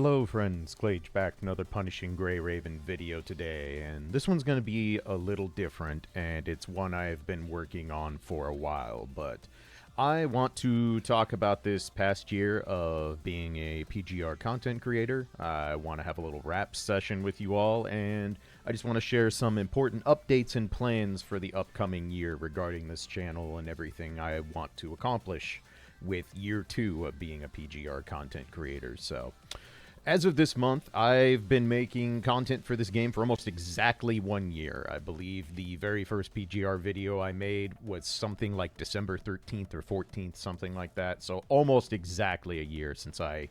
Hello friends, Glage back, another Punishing Grey Raven video today, and this one's going to be a little different, and it's one I've been working on for a while, but I want to talk about this past year of being a PGR content creator. I want to have a little rap session with you all, and I just want to share some important updates and plans for the upcoming year regarding this channel and everything I want to accomplish with year 2 of being a PGR content creator. So as of this month, I've been making content for this game for almost exactly 1 year. I believe the very first PGR video I made was something like December 13th or 14th, something like that. So almost exactly a year since I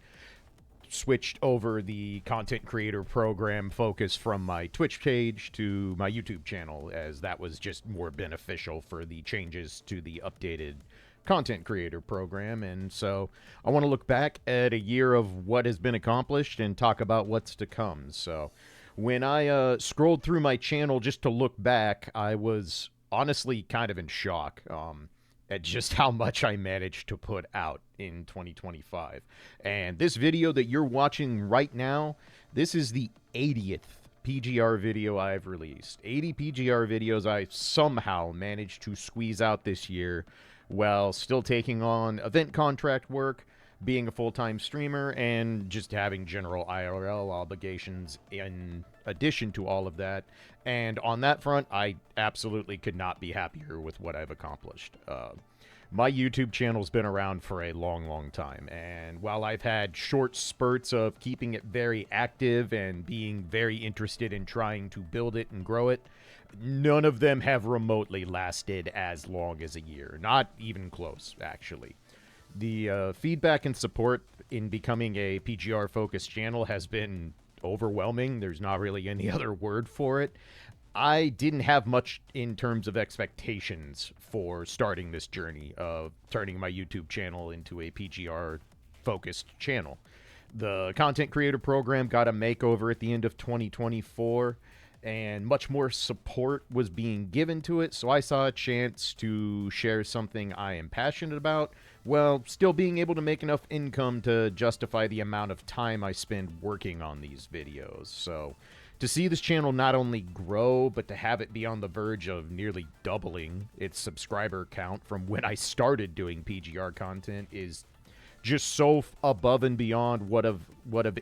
switched over the content creator program focus from my Twitch page to my YouTube channel, as that was just more beneficial for the changes to the updated content creator program. And so I want to look back at a year of what has been accomplished and talk about what's to come. So when I scrolled through my channel just to look back, I was honestly kind of in shock at just how much I managed to put out in 2025. And this video that you're watching right now, this is the 80th PGR video I've released. 80 PGR videos I somehow managed to squeeze out this year while still taking on event contract work, being a full-time streamer, and just having general IRL obligations in addition to all of that. And on that front, I absolutely could not be happier with what I've accomplished. My YouTube channel's been around for a long time, and while I've had short spurts of keeping it very active and being very interested in trying to build it and grow it, none of them have remotely lasted as long as a year. Not even close, actually. The feedback and support in becoming a PGR-focused channel has been overwhelming. There's not really any other word for it. I didn't have much in terms of expectations for starting this journey of turning my YouTube channel into a PGR-focused channel. The content creator program got a makeover at the end of 2024, and much more support was being given to it, so I saw a chance to share something I am passionate about, while still being able to make enough income to justify the amount of time I spend working on these videos. So to see this channel not only grow, but to have it be on the verge of nearly doubling its subscriber count from when I started doing PGR content is just so above and beyond what of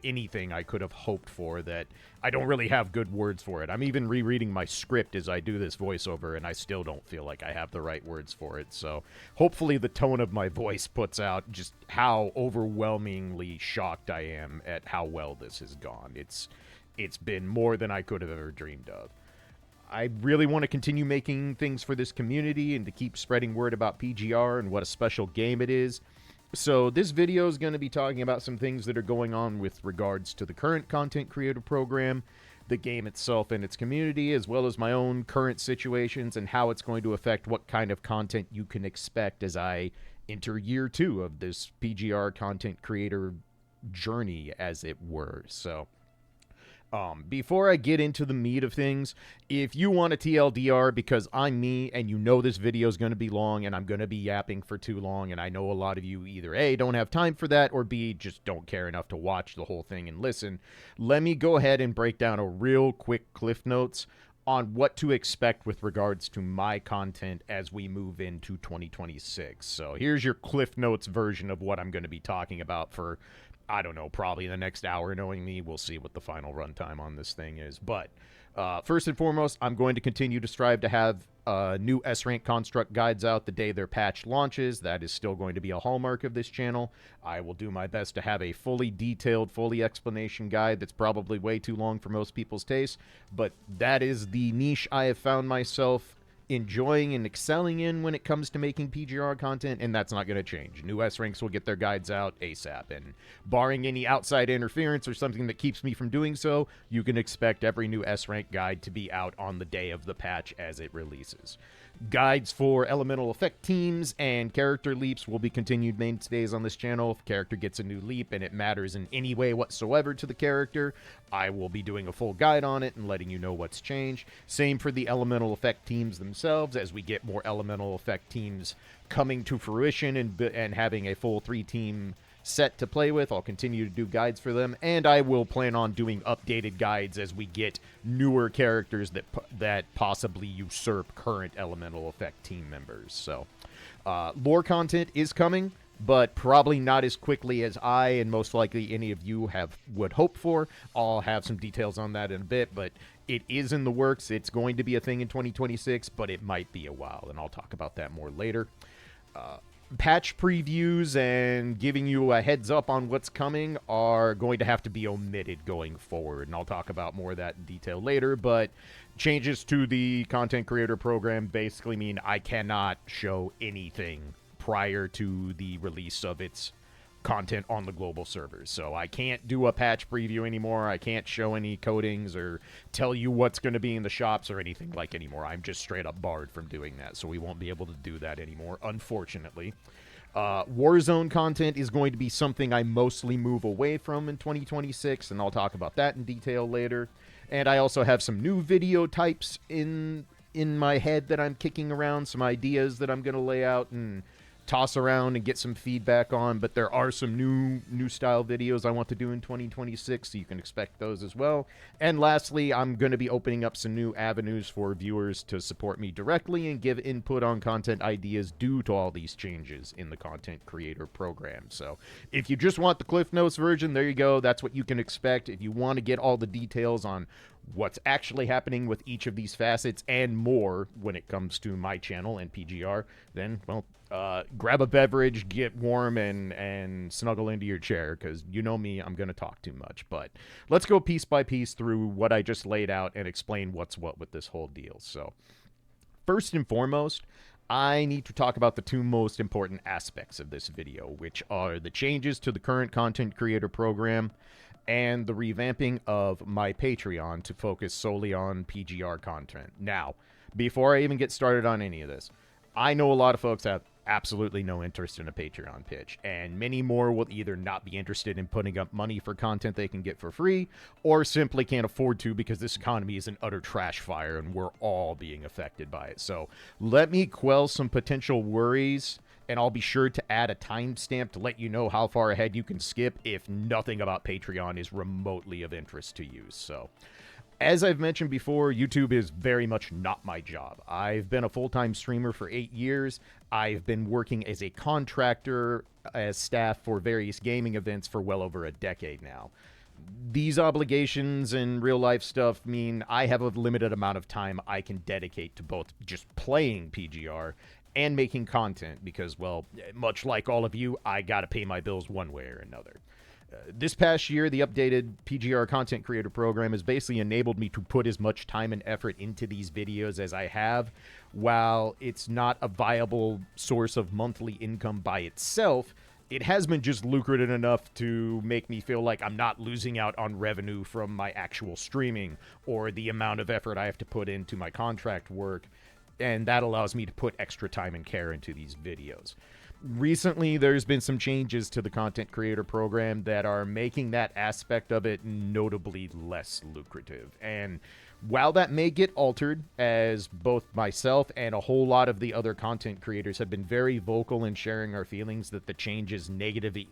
anything I could have hoped for, that I don't really have good words for it. I'm even rereading my script as I do this voiceover, and I still don't feel like I have the right words for it. So hopefully the tone of my voice puts out just how overwhelmingly shocked I am at how well this has gone. It's been more than I could have ever dreamed of. I really want to continue making things for this community and to keep spreading word about PGR and what a special game it is. So this video is going to be talking about some things that are going on with regards to the current content creator program, the game itself and its community, as well as my own current situations and how it's going to affect what kind of content you can expect as I enter year 2 of this PGR content creator journey, as it were. So before I get into the meat of things, if you want a TLDR because I'm me and you know this video is going to be long and I'm going to be yapping for too long, and I know a lot of you either A, don't have time for that, or B, just don't care enough to watch the whole thing and listen, let me go ahead and break down a real quick Cliff Notes on what to expect with regards to my content as we move into 2026. So here's your Cliff Notes version of what I'm going to be talking about for, I don't know, probably the next hour. Knowing me, we'll see what the final runtime on this thing is. But first and foremost, I'm going to continue to strive to have new S-Rank construct guides out the day their patch launches. That is still going to be a hallmark of this channel. I will do my best to have a fully detailed, fully explanation guide that's probably way too long for most people's taste, but that is the niche I have found myself enjoying and excelling in when it comes to making PGR content, and that's not going to change. New S-Ranks will get their guides out ASAP, and barring any outside interference or something that keeps me from doing so, you can expect every new S-Rank guide to be out on the day of the patch as it releases. Guides for elemental effect teams and character leaps will be continued mainstays on this channel. If a character gets a new leap and it matters in any way whatsoever to the character, I will be doing a full guide on it and letting you know what's changed. Same for the elemental effect teams themselves, as we get more elemental effect teams coming to fruition and having a full 3-team set to play with. I'll continue to do guides for them, and I will plan on doing updated guides as we get newer characters that possibly usurp current Elemental Effect team members. So, lore content is coming, but probably not as quickly as I and most likely any of you would hope for. I'll have some details on that in a bit, but it is in the works. It's going to be a thing in 2026, but it might be a while, and I'll talk about that more later. Patch previews and giving you a heads up on what's coming are going to have to be omitted going forward, and I'll talk about more of that in detail later, but changes to the content creator program basically mean I cannot show anything prior to the release of its content on the global servers. So I can't do a patch preview anymore. I can't show any codings or tell you what's going to be in the shops or anything like anymore. I'm just straight up barred from doing that, so we won't be able to do that anymore, unfortunately. Warzone content is going to be something I mostly move away from in 2026, and I'll talk about that in detail later. And I also have some new video types in my head that I'm kicking around, some ideas that I'm going to lay out and toss around and get some feedback on, but there are some new style videos I want to do in 2026, so you can expect those as well. And lastly, I'm going to be opening up some new avenues for viewers to support me directly and give input on content ideas due to all these changes in the content creator program. So if you just want the Cliff Notes version, there you go. That's what you can expect. If you want to get all the details on what's actually happening with each of these facets and more when it comes to my channel and PGR, then, well, grab a beverage, get warm, and snuggle into your chair, because you know me, I'm going to talk too much. But let's go piece by piece through what I just laid out and explain what's what with this whole deal. So, first and foremost, I need to talk about the two most important aspects of this video, which are the changes to the current content creator program and the revamping of my Patreon to focus solely on PGR content. Now, before I even get started on any of this, I know a lot of folks have absolutely no interest in a Patreon pitch, and many more will either not be interested in putting up money for content they can get for free, or simply can't afford to because this economy is an utter trash fire and we're all being affected by it. So let me quell some potential worries, and I'll be sure to add a timestamp to let you know how far ahead you can skip if nothing about Patreon is remotely of interest to you. So, as I've mentioned before, YouTube is very much not my job. I've been a full-time streamer for 8 years. I've been working as a contractor as staff for various gaming events for well over a decade now. These obligations and real-life stuff mean I have a limited amount of time I can dedicate to both just playing PGR and making content because, well, much like all of you, I gotta pay my bills one way or another. This past year, the updated PGR content creator program has basically enabled me to put as much time and effort into these videos as I have. While it's not a viable source of monthly income by itself, it has been just lucrative enough to make me feel like I'm not losing out on revenue from my actual streaming or the amount of effort I have to put into my contract work, and that allows me to put extra time and care into these videos. Recently, there's been some changes to the content creator program that are making that aspect of it notably less lucrative. And while that may get altered, as both myself and a whole lot of the other content creators have been very vocal in sharing our feelings that the changes negatively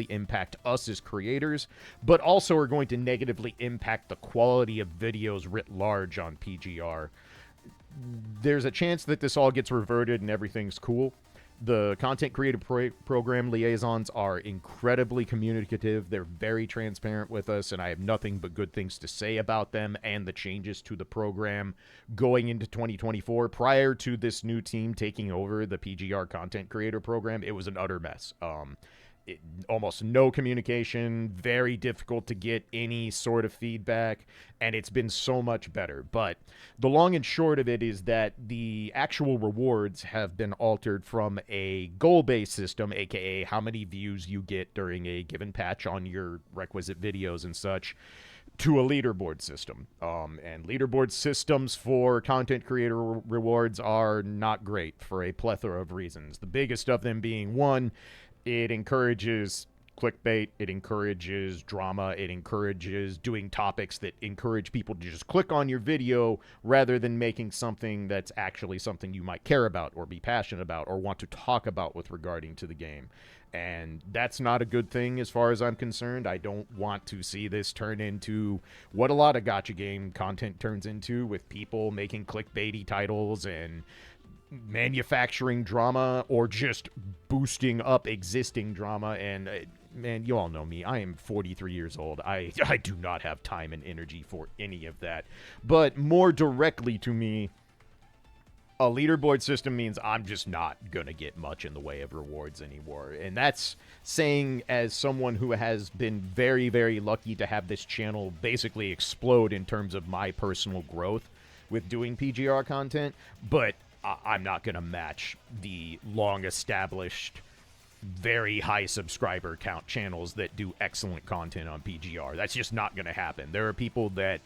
impact us as creators, but also are going to negatively impact the quality of videos writ large on PGR, there's a chance that this all gets reverted and everything's cool. The content creator program liaisons are incredibly communicative. They're very transparent with us, and I have nothing but good things to say about them and the changes to the program going into 2024. Prior to this new team taking over the PGR content creator program, it was an utter mess. Almost no communication, very difficult to get any sort of feedback, and it's been so much better. But the long and short of it is that the actual rewards have been altered from a goal-based system, aka how many views you get during a given patch on your requisite videos and such, to a leaderboard system. And leaderboard systems for content creator rewards are not great for a plethora of reasons. The biggest of them being, one, it encourages clickbait, it encourages drama, it encourages doing topics that encourage people to just click on your video rather than making something that's actually something you might care about or be passionate about or want to talk about with regarding to the game. And that's not a good thing as far as I'm concerned. I don't want to see this turn into what a lot of gacha game content turns into, with people making clickbaity titles and manufacturing drama or just boosting up existing drama. And man, you all know me. I am 43 years old. I do not have time and energy for any of that. But more directly to me, a leaderboard system means I'm just not going to get much in the way of rewards anymore. And that's saying as someone who has been very, very lucky to have this channel basically explode in terms of my personal growth with doing PGR content. But I'm not going to match the long-established, very high subscriber count channels that do excellent content on PGR. That's just not going to happen. There are people that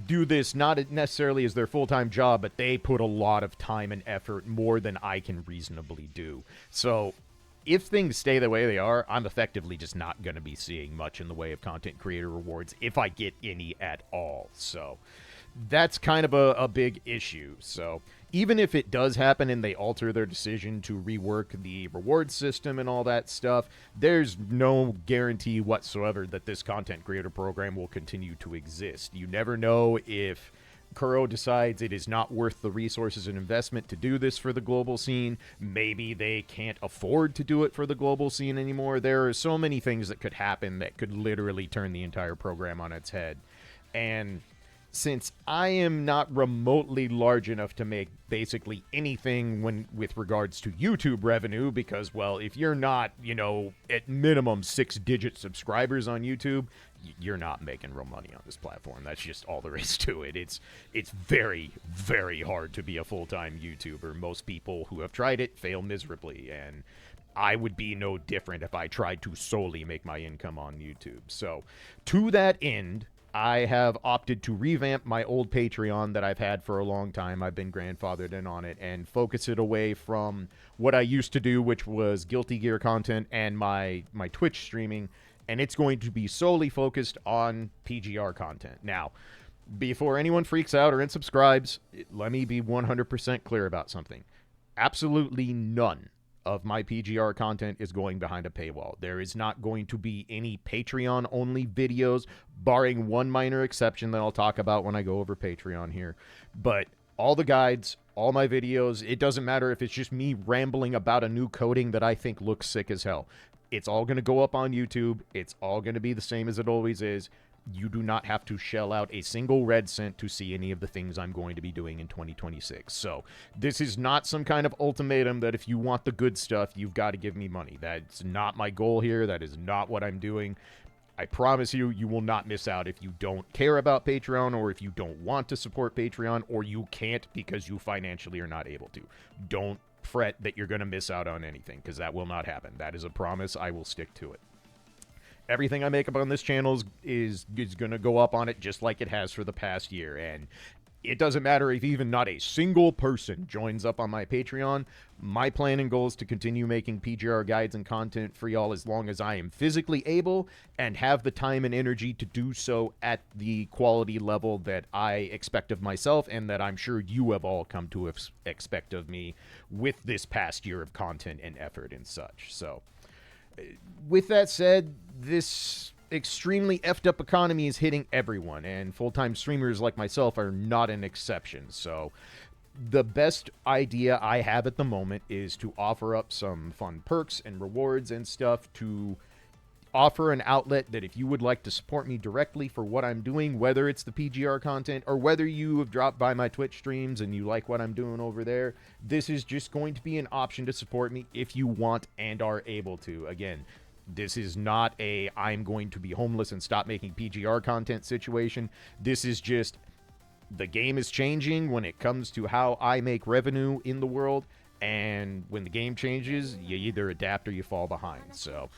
do this not necessarily as their full-time job, but they put a lot of time and effort, more than I can reasonably do. So if things stay the way they are, I'm effectively just not going to be seeing much in the way of content creator rewards, if I get any at all. So that's kind of a big issue. So even if it does happen and they alter their decision to rework the reward system and all that stuff, there's no guarantee whatsoever that this content creator program will continue to exist. You never know if Kuro decides it is not worth the resources and investment to do this for the global scene. Maybe they can't afford to do it for the global scene anymore. There are so many things that could happen that could literally turn the entire program on its head. And since I am not remotely large enough to make basically anything with regards to YouTube revenue, because, well, if you're not, at minimum 6-digit subscribers on YouTube, you're not making real money on this platform. That's just all there is to it. It's very, very hard to be a full-time YouTuber. Most people who have tried it fail miserably, and I would be no different if I tried to solely make my income on YouTube. So, to that end, I have opted to revamp my old Patreon that I've had for a long time. I've been grandfathered in on it, and focus it away from what I used to do, which was Guilty Gear content and my Twitch streaming, and it's going to be solely focused on PGR content. Now, before anyone freaks out or unsubscribes, let me be 100% clear about something. Absolutely none of my PGR content is going behind a paywall. There is not going to be any Patreon-only videos, barring one minor exception that I'll talk about when I go over Patreon here. But all the guides, all my videos, it doesn't matter if it's just me rambling about a new coding that I think looks sick as hell. It's all going to go up on YouTube. It's all going to be the same as it always is. You do not have to shell out a single red cent to see any of the things I'm going to be doing in 2026. So this is not some kind of ultimatum that if you want the good stuff, you've got to give me money. That's not my goal here. That is not what I'm doing. I promise you, you will not miss out if you don't care about Patreon, or if you don't want to support Patreon, or you can't because you financially are not able to. Don't fret that you're going to miss out on anything, because that will not happen. That is a promise. I will stick to it. Everything I make up on this channel is going to go up on it just like it has for the past year. And it doesn't matter if even not a single person joins up on my Patreon. My plan and goal is to continue making PGR guides and content for y'all as long as I am physically able and have the time and energy to do so at the quality level that I expect of myself, and that I'm sure you have all come to expect of me with this past year of content and effort and such. So with that said, this extremely effed up economy is hitting everyone, and full-time streamers like myself are not an exception. So the best idea I have at the moment is to offer up some fun perks and rewards and stuff, to offer an outlet that if you would like to support me directly for what I'm doing, whether it's the PGR content or whether you have dropped by my Twitch streams and you like what I'm doing over there, this is just going to be an option to support me if you want and are able to. Again, this is not a I'm going to be homeless and stop making PGR content situation. This is just the game is changing when it comes to how I make revenue in the world, and when the game changes, you either adapt or you fall behind. So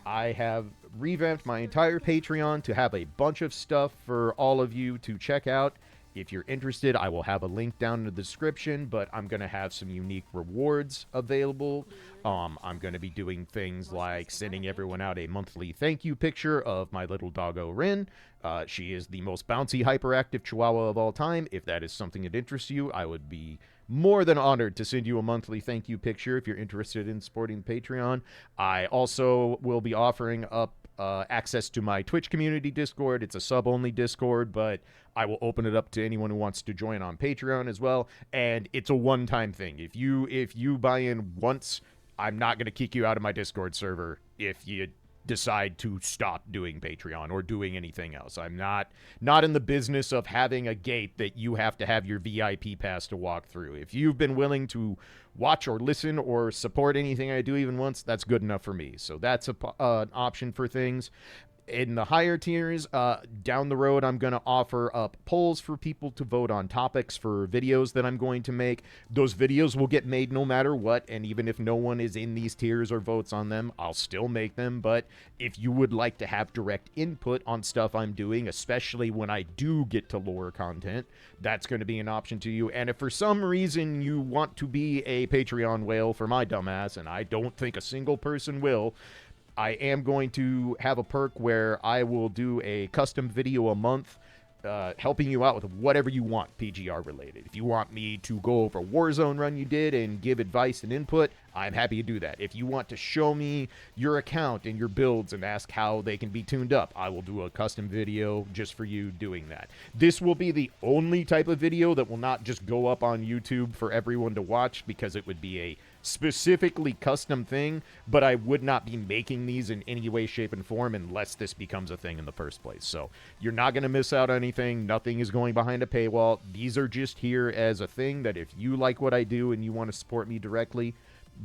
I have revamped my entire Patreon to have a bunch of stuff for all of you to check out, if you're interested, I will have a link down in the description, but I'm going to have some unique rewards available. I'm going to be doing things like sending everyone out a monthly thank you picture of my little doggo Rin. She is the most bouncy, hyperactive chihuahua of all time. If that is something that interests you, I would be more than honored to send you a monthly thank you picture if you're interested in supporting Patreon. I also will be offering up access to my Twitch community Discord. It's a sub-only Discord, but I will open it up to anyone who wants to join on Patreon as well. And it's a one-time thing. If you buy in once, I'm not going to kick you out of my Discord server if you decide to stop doing Patreon or doing anything else. I'm not in the business of having a gate that you have to have your VIP pass to walk through. If you've been willing to watch or listen or support anything I do even once, that's good enough for me. So that's an option for things. In the higher tiers, down the road, I'm going to offer up polls for people to vote on topics for videos that I'm going to make. Those videos will get made no matter what, and even if no one is in these tiers or votes on them, I'll still make them. But if you would like to have direct input on stuff I'm doing, especially when I do get to lore content, that's going to be an option to you. And if for some reason you want to be a Patreon whale for my dumbass, and I don't think a single person will, I am going to have a perk where I will do a custom video a month helping you out with whatever you want PGR related. If you want me to go over a Warzone run you did and give advice and input, I'm happy to do that. If you want to show me your account and your builds and ask how they can be tuned up, I will do a custom video just for you doing that. This will be the only type of video that will not just go up on YouTube for everyone to watch, because it would be a specifically custom thing, but I would not be making these in any way, shape, and form unless this becomes a thing in the first place. So you're not going to miss out on anything. Nothing is going behind a paywall. These are just here as a thing that if you like what I do and you want to support me directly,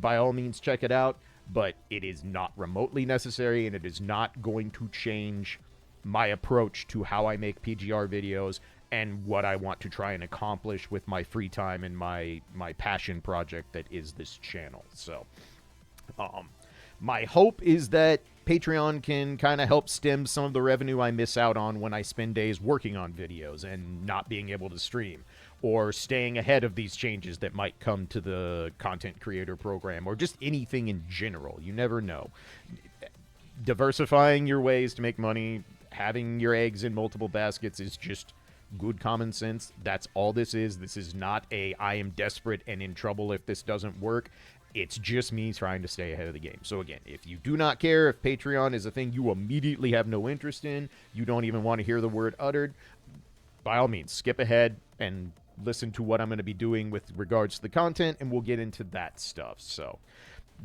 by all means check it out, but it is not remotely necessary, and it is not going to change my approach to how I make PGR videos and what I want to try and accomplish with my free time and my passion project that is this channel. So my hope is that Patreon can kind of help stem some of the revenue I miss out on when I spend days working on videos and not being able to stream, or staying ahead of these changes that might come to the content creator program, or just anything in general. You never know. Diversifying your ways to make money, having your eggs in multiple baskets is just good common sense. That's all this is. This is not a I am desperate and in trouble if this doesn't work. It's just me trying to stay ahead of the game. So again, if you do not care, if Patreon is a thing you immediately have no interest in, you don't even want to hear the word uttered, by all means, skip ahead and listen to what I'm going to be doing with regards to the content, and we'll get into that stuff. So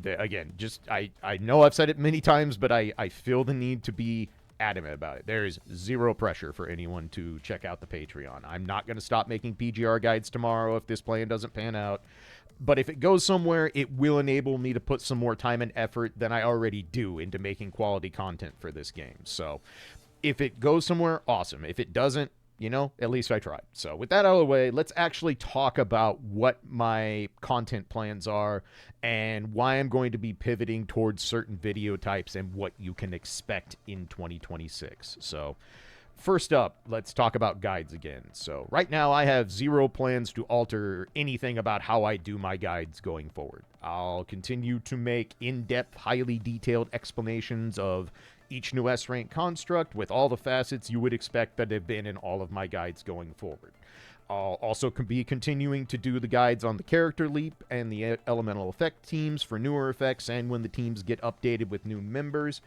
again, just I know I've said it many times, but I feel the need to be adamant about it. There is zero pressure for anyone to check out the Patreon. I'm not going to stop making PGR guides tomorrow if this plan doesn't pan out. But if it goes somewhere, it will enable me to put some more time and effort than I already do into making quality content for this game. So if it goes somewhere, awesome. If it doesn't, you know, at least I tried. So with that out of the way, let's actually talk about what my content plans are and why I'm going to be pivoting towards certain video types and what you can expect in 2026. So first up, let's talk about guides again. So right now I have zero plans to alter anything about how I do my guides going forward. I'll continue to make in-depth, highly detailed explanations of each new S-rank construct with all the facets you would expect that have been in all of my guides going forward. I'll also be continuing to do the guides on the character leap and the elemental effect teams for newer effects and when the teams get updated with new members.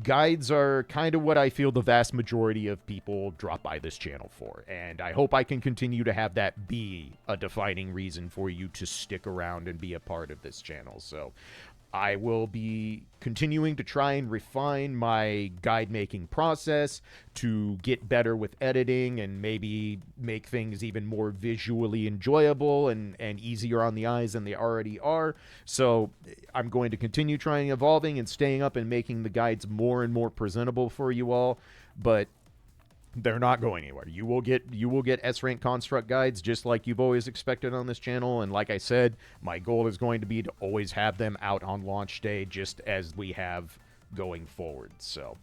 Guides are kind of what I feel the vast majority of people drop by this channel for, and I hope I can continue to have that be a defining reason for you to stick around and be a part of this channel. So I will be continuing to try and refine my guide making process to get better with editing and maybe make things even more visually enjoyable and easier on the eyes than they already are. So I'm going to continue trying evolving and staying up and making the guides more and more presentable for you all, but they're not going anywhere. You will get S-rank construct guides just like you've always expected on this channel, and like I said, my goal is going to be to always have them out on launch day just as we have going forward. So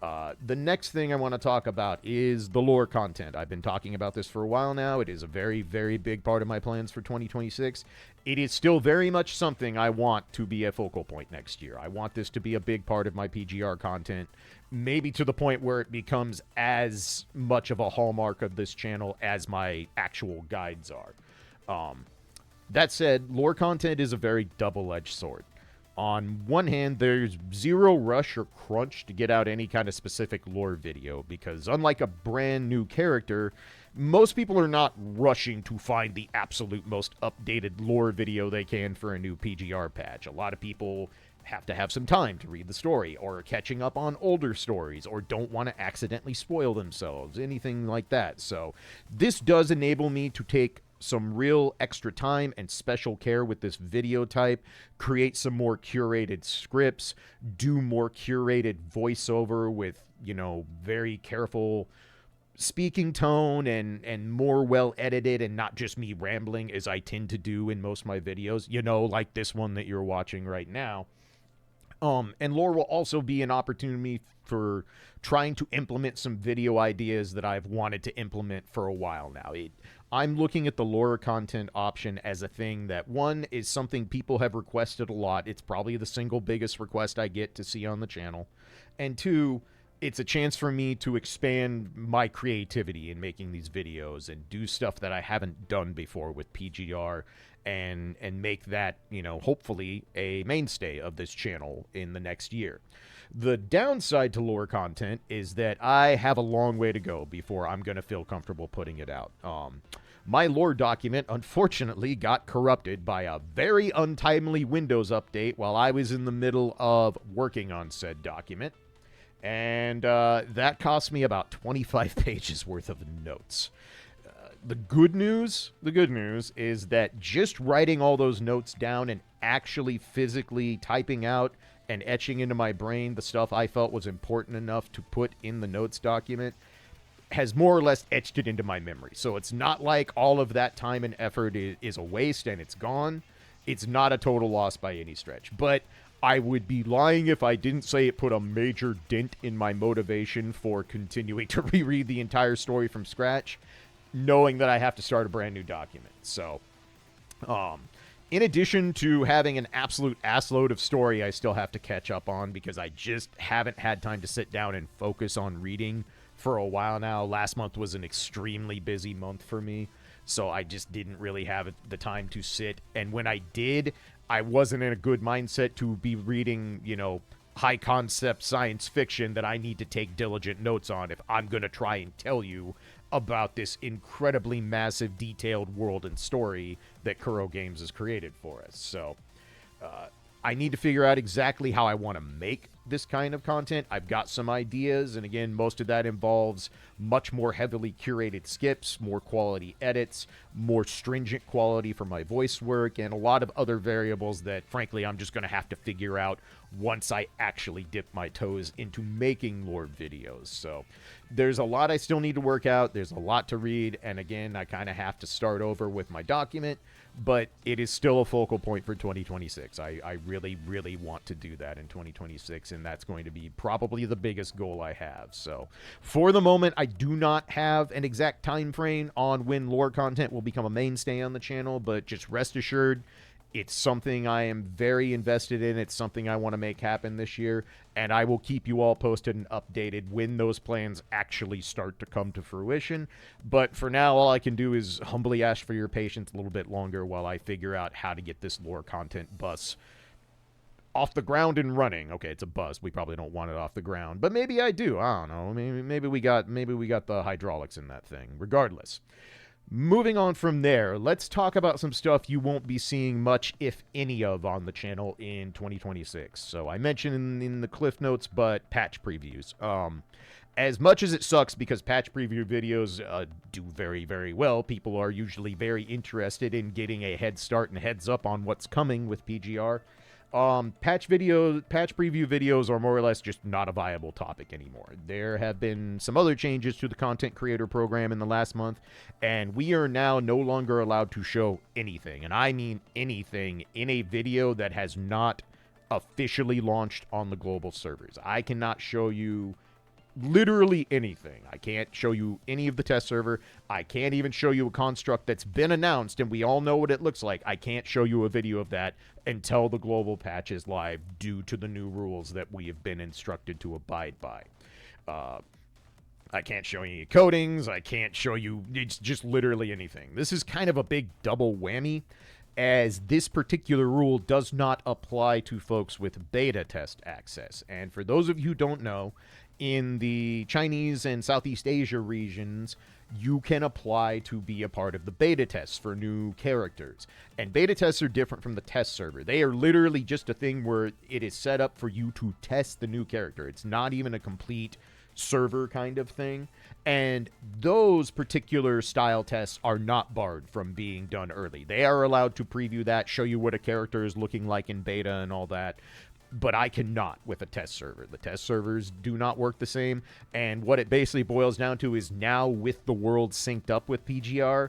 The next thing I want to talk about is the lore content. I've been talking about this for a while now. It is a very, very big part of my plans for 2026. It is still very much something I want to be a focal point next year. I want this to be a big part of my PGR content, maybe to the point where it becomes as much of a hallmark of this channel as my actual guides are. That said, lore content is a very double-edged sword. On one hand, there's zero rush or crunch to get out any kind of specific lore video, because unlike a brand new character, most people are not rushing to find the absolute most updated lore video they can for a new PGR patch. A lot of people have to have some time to read the story, or are catching up on older stories, or don't want to accidentally spoil themselves, anything like that. So this does enable me to take some real extra time and special care with this video type, create some more curated scripts, do more curated voiceover with, you know, very careful speaking tone and more well edited and not just me rambling as I tend to do in most of my videos, you know, like this one that you're watching right now. And lore will also be an opportunity for trying to implement some video ideas that I've wanted to implement for a while now. I'm looking at the lore content option as a thing that, one, is something people have requested a lot. It's probably the single biggest request I get to see on the channel. And two, it's a chance for me to expand my creativity in making these videos and do stuff that I haven't done before with PGR, and make that, you know, hopefully a mainstay of this channel in the next year. The downside to lore content is that I have a long way to go before I'm going to feel comfortable putting it out. My lore document, unfortunately, got corrupted by a very untimely Windows update while I was in the middle of working on said document. And that cost me about 25 pages worth of notes. The good news is that just writing all those notes down and actually physically typing out and etching into my brain the stuff I felt was important enough to put in the notes document has more or less etched it into my memory. So it's not like all of that time and effort is a waste and it's gone. It's not a total loss by any stretch. But I would be lying if I didn't say it put a major dent in my motivation for continuing to reread the entire story from scratch, knowing that I have to start a brand new document. So, in addition to having an absolute assload of story I still have to catch up on because I just haven't had time to sit down and focus on reading for a while now. Last month was an extremely busy month for me, so I just didn't really have the time to sit. And when I did, I wasn't in a good mindset to be reading, you know, high concept science fiction that I need to take diligent notes on if I'm going to try and tell you about this incredibly massive, detailed world and story that Kuro Games has created for us. So, I need to figure out exactly how I want to make this kind of content. I've got some ideas, and again, most of that involves much more heavily curated skips, more quality edits, more stringent quality for my voice work, and a lot of other variables that, frankly, I'm just going to have to figure out once I actually dip my toes into making lore videos. So there's a lot I still need to work out. There's a lot to read, and again, I kind of have to start over with my document, but it is still a focal point for 2026. I really, really want to do that in 2026, and that's going to be probably the biggest goal I have. So for the moment, I do not have an exact time frame on when lore content will become a mainstay on the channel, but just rest assured, it's something I am very invested in. It's something I want to make happen this year, and I will keep you all posted and updated when those plans actually start to come to fruition. But for now, all I can do is humbly ask for your patience a little bit longer while I figure out how to get this lore content bus off the ground and running. Okay, it's a bus. We probably don't want it off the ground, but maybe I do. I don't know. Maybe we got the hydraulics in that thing. Regardless. Moving on from there, let's talk about some stuff you won't be seeing much, if any, of on the channel in 2026. So I mentioned in the cliff notes, but patch previews. As much as it sucks because patch preview videos do very, very well, people are usually very interested in getting a head start and heads up on what's coming with PGR. Patch preview videos are more or less just not a viable topic anymore. There have been some other changes to the content creator program in the last month, and we are now no longer allowed to show anything, and I mean anything, in a video that has not officially launched on the global servers. I cannot show you literally anything. I can't show you any of the test server. I can't even show you a construct that's been announced and we all know what it looks like. I can't show you a video of that until the global patch is live due to the new rules that we have been instructed to abide by. I can't show you any codings. I can't show you, it's just literally anything. This is kind of a big double whammy, as this particular rule does not apply to folks with beta test access. And for those of you who don't know, in the Chinese and Southeast Asia regions, you can apply to be a part of the beta tests for new characters. And beta tests are different from the test server. They are literally just a thing where it is set up for you to test the new character. It's not even a complete server kind of thing. And those particular style tests are not barred from being done early. They are allowed to preview that, show you what a character is looking like in beta and all that. But I cannot with a test server. The test servers do not work the same. And what it basically boils down to is now with the world synced up with PGR,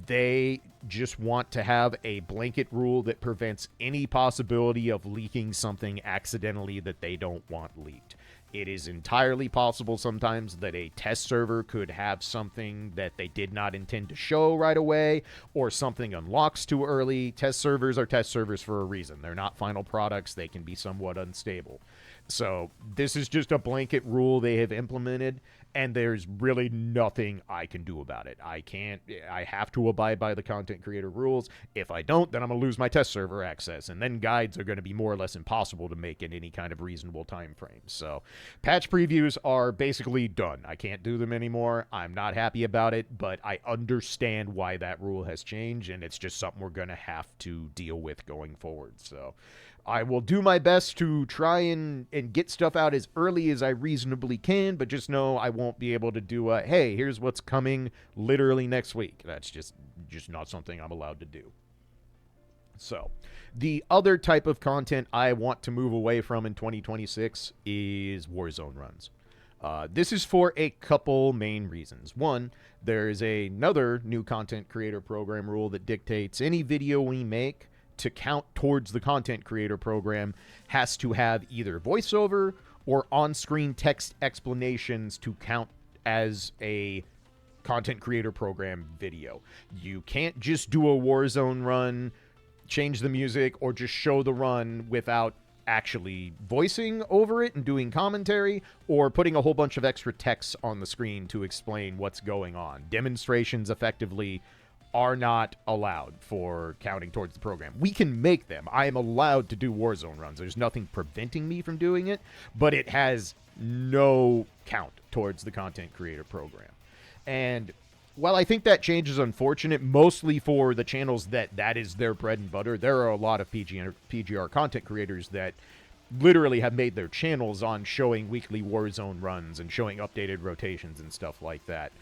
they just want to have a blanket rule that prevents any possibility of leaking something accidentally that they don't want leaked. It is entirely possible sometimes that a test server could have something that they did not intend to show right away, or something unlocks too early. Test servers are test servers for a reason. They're not final products. They can be somewhat unstable. So this is just a blanket rule they have implemented, and there's really nothing I can do about it. I have to abide by the content creator rules. If I don't, then I'm going to lose my test server access, and then guides are going to be more or less impossible to make in any kind of reasonable time frame. So patch previews are basically done. I can't do them anymore. I'm not happy about it, but I understand why that rule has changed, and it's just something we're going to have to deal with going forward. So I will do my best to try and get stuff out as early as I reasonably can, but just know I won't be able to do a, hey, here's what's coming literally next week. That's just not something I'm allowed to do. So the other type of content I want to move away from in 2026 is Warzone runs. This is for a couple main reasons. One, there's another new content creator program rule that dictates any video we make to count towards the content creator program has to have either voiceover or on-screen text explanations to count as a content creator program video. You can't just do a Warzone run, change the music, or just show the run without actually voicing over it and doing commentary, or putting a whole bunch of extra text on the screen to explain what's going on. Demonstrations effectively are not allowed for counting towards the program. We can make them. I am allowed to do Warzone runs. There's nothing preventing me from doing it, but it has no count towards the content creator program. And while I think that change is unfortunate, mostly for the channels that is their bread and butter, there are a lot of PGR content creators that literally have made their channels on showing weekly Warzone runs and showing updated rotations and stuff like that.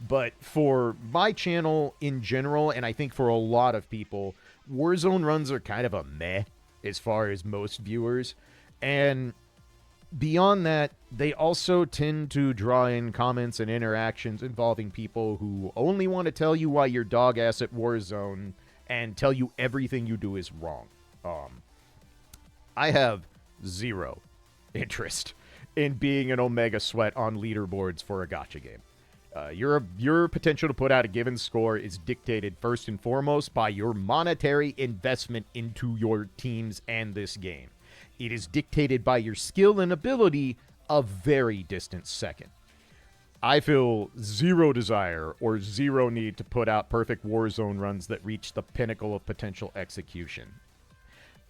But for my channel in general, and I think for a lot of people, Warzone runs are kind of a meh as far as most viewers. And beyond that, they also tend to draw in comments and interactions involving people who only want to tell you why you're dog ass at Warzone and tell you everything you do is wrong. I have zero interest in being an Omega Sweat on leaderboards for a gacha game. Your potential to put out a given score is dictated first and foremost by your monetary investment into your teams and this game. It is dictated by your skill and ability a very distant second. I feel zero desire or zero need to put out perfect Warzone runs that reach the pinnacle of potential execution.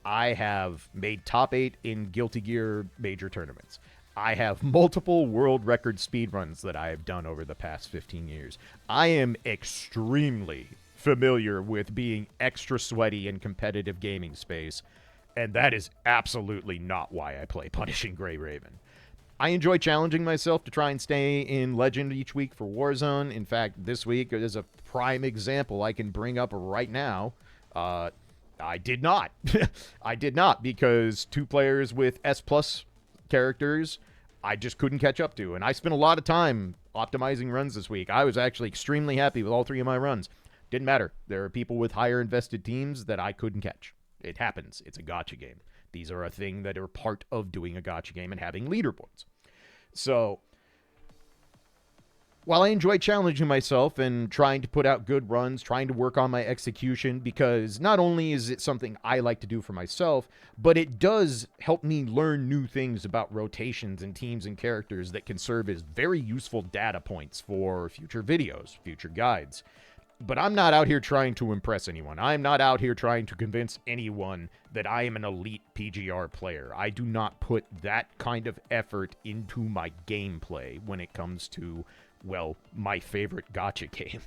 I have made top 8 in Guilty Gear major tournaments. I have multiple world record speedruns that I have done over the past 15 years. I am extremely familiar with being extra sweaty in competitive gaming space, and that is absolutely not why I play Punishing Gray Raven. I enjoy challenging myself to try and stay in Legend each week for Warzone. In fact, this week is a prime example I can bring up right now. I did not. I did not, because 2 players with S+ characters I just couldn't catch up to. And I spent a lot of time optimizing runs this week. I was actually extremely happy with all 3 of my runs. Didn't matter. There are people with higher invested teams that I couldn't catch. It happens. It's a gacha game. These are a thing that are part of doing a gacha game and having leaderboards. So while I enjoy challenging myself and trying to put out good runs, trying to work on my execution, because not only is it something I like to do for myself, but it does help me learn new things about rotations and teams and characters that can serve as very useful data points for future videos, future guides. But I'm not out here trying to impress anyone. I'm not out here trying to convince anyone that I am an elite PGR player. I do not put that kind of effort into my gameplay when it comes to, well, my favorite gacha game.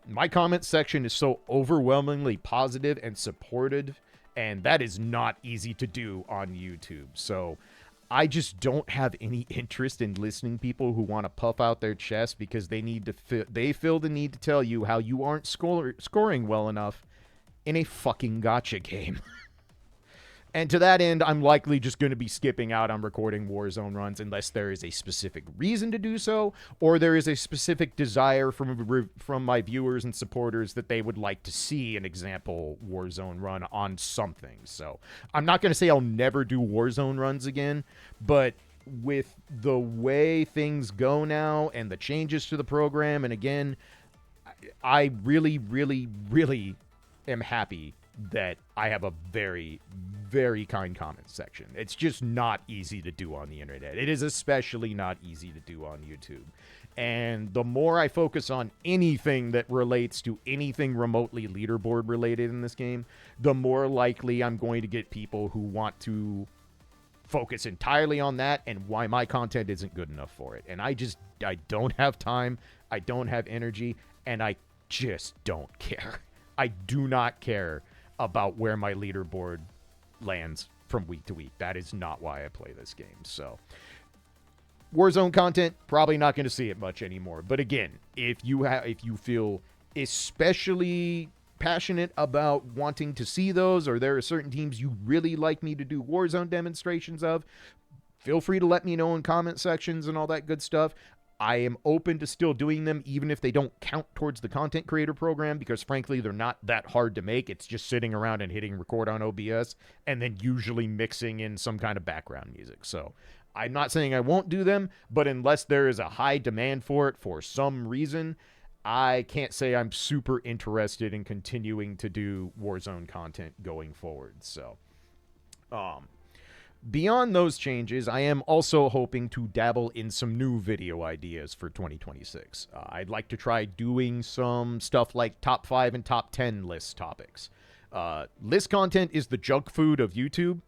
My comment section is so overwhelmingly positive and supportive, and that is not easy to do on YouTube. So I just don't have any interest in listening to people who want to puff out their chest because they need to they feel the need to tell you how you aren't scoring well enough in a fucking gacha game. And to that end, I'm likely just going to be skipping out on recording Warzone runs unless there is a specific reason to do so, or there is a specific desire from my viewers and supporters that they would like to see an example Warzone run on something. So I'm not going to say I'll never do Warzone runs again, but with the way things go now and the changes to the program, and again, I really, really, really am happy that I have a very, very kind comment section. It's just not easy to do on the internet. It is especially not easy to do on YouTube. And the more I focus on anything that relates to anything remotely leaderboard related in this game, the more likely I'm going to get people who want to focus entirely on that and why my content isn't good enough for it. And I don't have time, I don't have energy, and I just don't care. I do not care about where my leaderboard lands from week to week. That is not why I play this game. So Warzone content, probably not going to see it much anymore. But again, if you feel especially passionate about wanting to see those, or there are certain teams you really like me to do Warzone demonstrations of, feel free to let me know in comment sections and all that good stuff. I am open to still doing them, even if they don't count towards the content creator program, because frankly, they're not that hard to make. It's just sitting around and hitting record on OBS and then usually mixing in some kind of background music. So I'm not saying I won't do them, but unless there is a high demand for it for some reason, I can't say I'm super interested in continuing to do Warzone content going forward. So, beyond those changes, I am also hoping to dabble in some new video ideas for 2026. I'd like to try doing some stuff like top 5 and top 10 list topics. List content is the junk food of YouTube,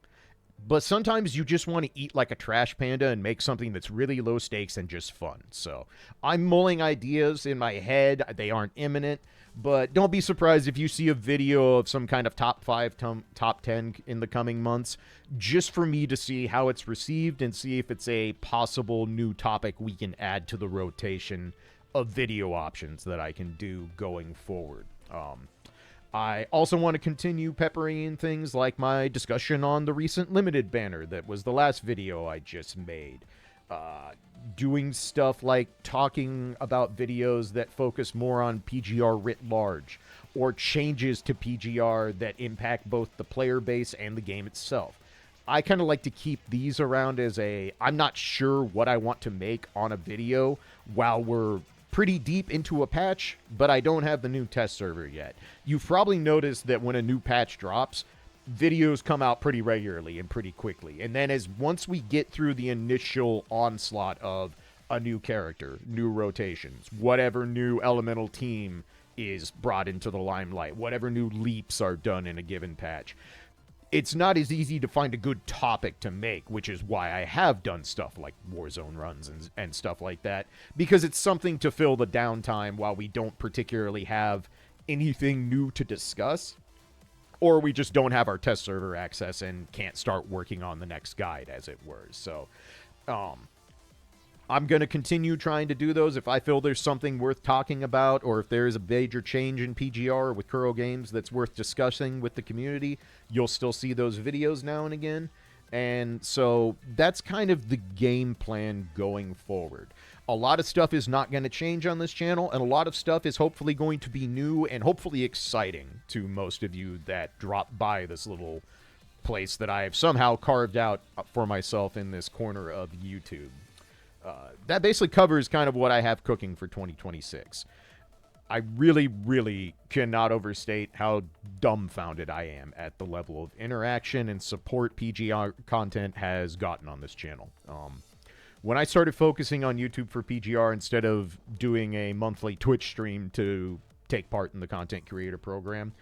but sometimes you just want to eat like a trash panda and make something that's really low stakes and just fun. So I'm mulling ideas in my head. They aren't imminent, but don't be surprised if you see a video of some kind of top 5, top 10 in the coming months, just for me to see how it's received and see if it's a possible new topic we can add to the rotation of video options that I can do going forward. I also want to continue peppering in things like my discussion on the recent limited banner that was the last video I just made. Doing stuff like talking about videos that focus more on PGR writ large, or changes to PGR that impact both the player base and the game itself. I kind of like to keep these around as I'm not sure what I want to make on a video while we're pretty deep into a patch, but I don't have the new test server yet. You've probably noticed that when a new patch drops, videos come out pretty regularly and pretty quickly. And then once we get through the initial onslaught of a new character, new rotations, whatever new elemental team is brought into the limelight, whatever new leaps are done in a given patch, it's not as easy to find a good topic to make, which is why I have done stuff like Warzone runs and stuff like that, because it's something to fill the downtime while we don't particularly have anything new to discuss, or we just don't have our test server access and can't start working on the next guide, as it were. So, I'm going to continue trying to do those if I feel there's something worth talking about, or if there is a major change in PGR with Kuro Games that's worth discussing with the community. You'll still see those videos now and again. And so that's kind of the game plan going forward. A lot of stuff is not going to change on this channel, and a lot of stuff is hopefully going to be new and hopefully exciting to most of you that drop by this little place that I have somehow carved out for myself in this corner of YouTube. that basically covers kind of what I have cooking for 2026. I really, really cannot overstate how dumbfounded I am at the level of interaction and support PGR content has gotten on this channel. When I started focusing on YouTube for PGR instead of doing a monthly Twitch stream to take part in the content creator program,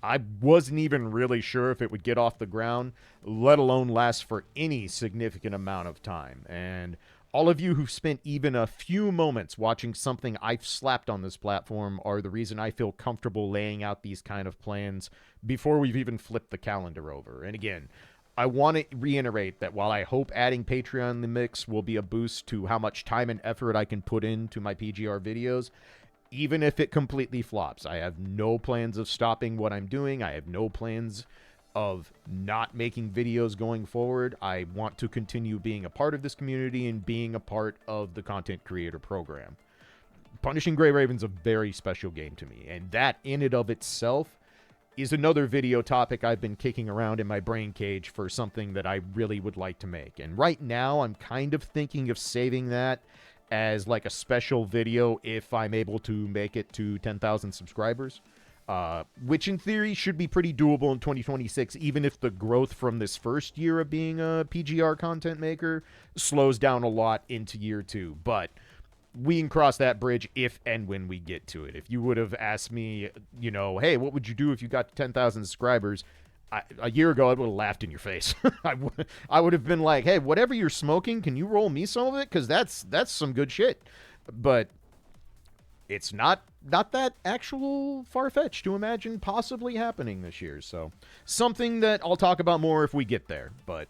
I wasn't even really sure if it would get off the ground, let alone last for any significant amount of time. And all of you who've spent even a few moments watching something I've slapped on this platform are the reason I feel comfortable laying out these kind of plans before we've even flipped the calendar over. And again, I want to reiterate that while I hope adding Patreon in the mix will be a boost to how much time and effort I can put into my PGR videos, even if it completely flops, I have no plans of stopping what I'm doing. I have no plans of not making videos going forward. I want to continue being a part of this community and being a part of the content creator program. Punishing Gray Raven's a very special game to me, and that in and of itself is another video topic I've been kicking around in my brain cage for something that I really would like to make. And right now, I'm kind of thinking of saving that as like a special video if I'm able to make it to 10,000 subscribers, which in theory should be pretty doable in 2026, even if the growth from this first year of being a PGR content maker slows down a lot into year 2. But we can cross that bridge if and when we get to it. If you would have asked me, you know, hey, what would you do if you got to 10,000 subscribers? A year ago, I would have laughed in your face. I would have been like, hey, whatever you're smoking, can you roll me some of it? Because that's some good shit. But it's not that actual far-fetched to imagine possibly happening this year. So something that I'll talk about more if we get there. But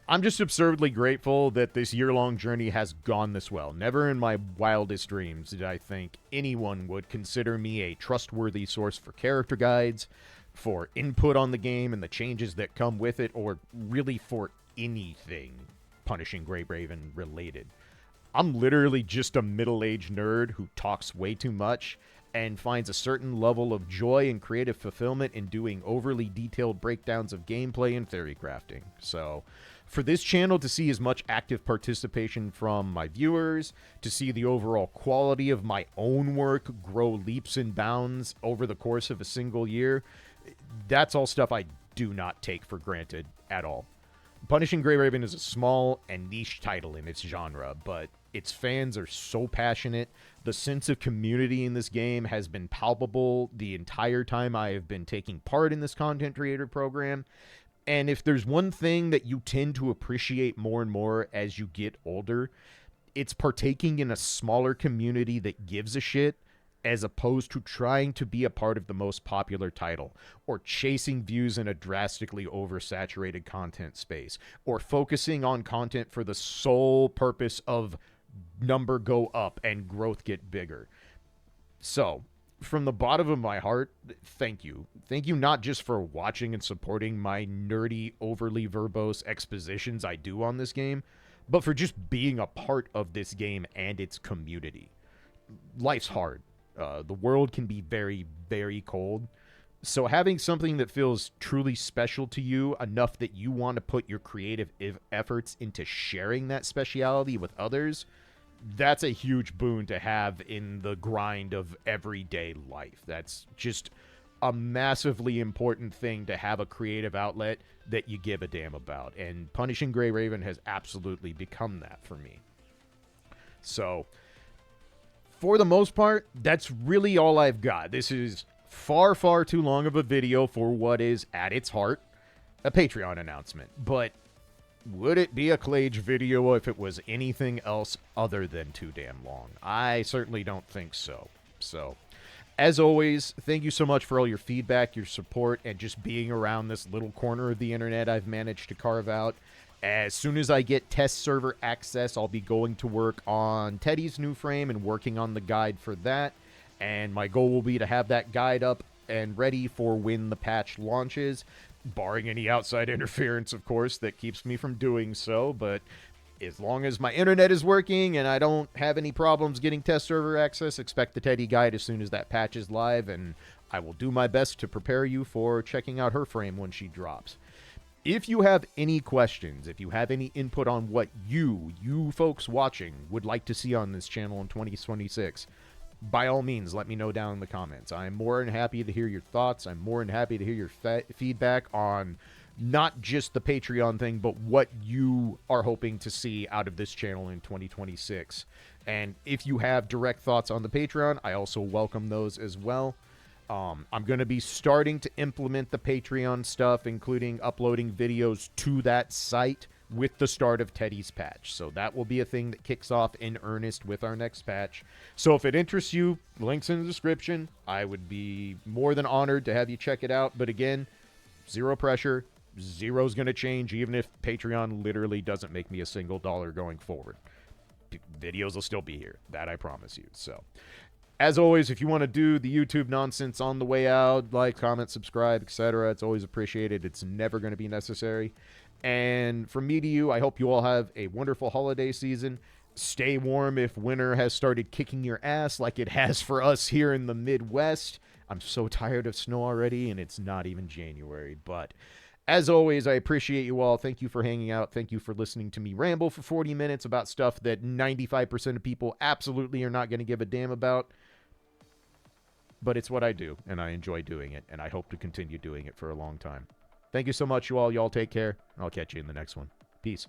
I'm just absurdly grateful that this year-long journey has gone this well. Never in my wildest dreams did I think anyone would consider me a trustworthy source for character guides, for input on the game and the changes that come with it, or really for anything Punishing Gray Raven related. I'm literally just a middle-aged nerd who talks way too much and finds a certain level of joy and creative fulfillment in doing overly detailed breakdowns of gameplay and theory crafting. So for this channel to see as much active participation from my viewers, to see the overall quality of my own work grow leaps and bounds over the course of a single year, that's all stuff I do not take for granted at all. Punishing Gray Raven is a small and niche title in its genre, but its fans are so passionate. The sense of community in this game has been palpable the entire time I have been taking part in this content creator program. And if there's one thing that you tend to appreciate more and more as you get older, it's partaking in a smaller community that gives a shit, as opposed to trying to be a part of the most popular title, or chasing views in a drastically oversaturated content space, or focusing on content for the sole purpose of number go up and growth get bigger. So, from the bottom of my heart, thank you. Thank you not just for watching and supporting my nerdy, overly verbose expositions I do on this game, but for just being a part of this game and its community. Life's hard. The world can be very, very cold. So having something that feels truly special to you, enough that you want to put your creative efforts into sharing that speciality with others, that's a huge boon to have in the grind of everyday life. That's just a massively important thing to have a creative outlet that you give a damn about. And Punishing Gray Raven has absolutely become that for me. So for the most part, that's really all I've got. This is far, far too long of a video for what is, at its heart, a Patreon announcement. But would it be a Clage video if it was anything else other than too damn long? I certainly don't think so. So, as always, thank you so much for all your feedback, your support, and just being around this little corner of the internet I've managed to carve out. As soon as I get test server access, I'll be going to work on Teddy's new frame and working on the guide for that. And my goal will be to have that guide up and ready for when the patch launches, barring any outside interference, of course, that keeps me from doing so. But as long as my internet is working and I don't have any problems getting test server access, expect the Teddy guide as soon as that patch is live, and I will do my best to prepare you for checking out her frame when she drops. If you have any questions, if you have any input on what you folks watching would like to see on this channel in 2026, by all means, let me know down in the comments. I'm more than happy to hear your thoughts. I'm more than happy to hear your feedback on not just the Patreon thing, but what you are hoping to see out of this channel in 2026. And if you have direct thoughts on the Patreon, I also welcome those as well. I'm going to be starting to implement the Patreon stuff, including uploading videos to that site with the start of Teddy's patch. So that will be a thing that kicks off in earnest with our next patch. So if it interests you, links in the description. I would be more than honored to have you check it out. But again, zero pressure. Zero's going to change even if Patreon literally doesn't make me a single dollar going forward. Videos will still be here. That I promise you. So as always, if you want to do the YouTube nonsense on the way out, like, comment, subscribe, etc., it's always appreciated. It's never going to be necessary. And from me to you, I hope you all have a wonderful holiday season. Stay warm if winter has started kicking your ass like it has for us here in the Midwest. I'm so tired of snow already, and it's not even January. But as always, I appreciate you all. Thank you for hanging out. Thank you for listening to me ramble for 40 minutes about stuff that 95% of people absolutely are not going to give a damn about. But it's what I do, and I enjoy doing it, and I hope to continue doing it for a long time. Thank you so much, you all. Y'all take care, and I'll catch you in the next one. Peace.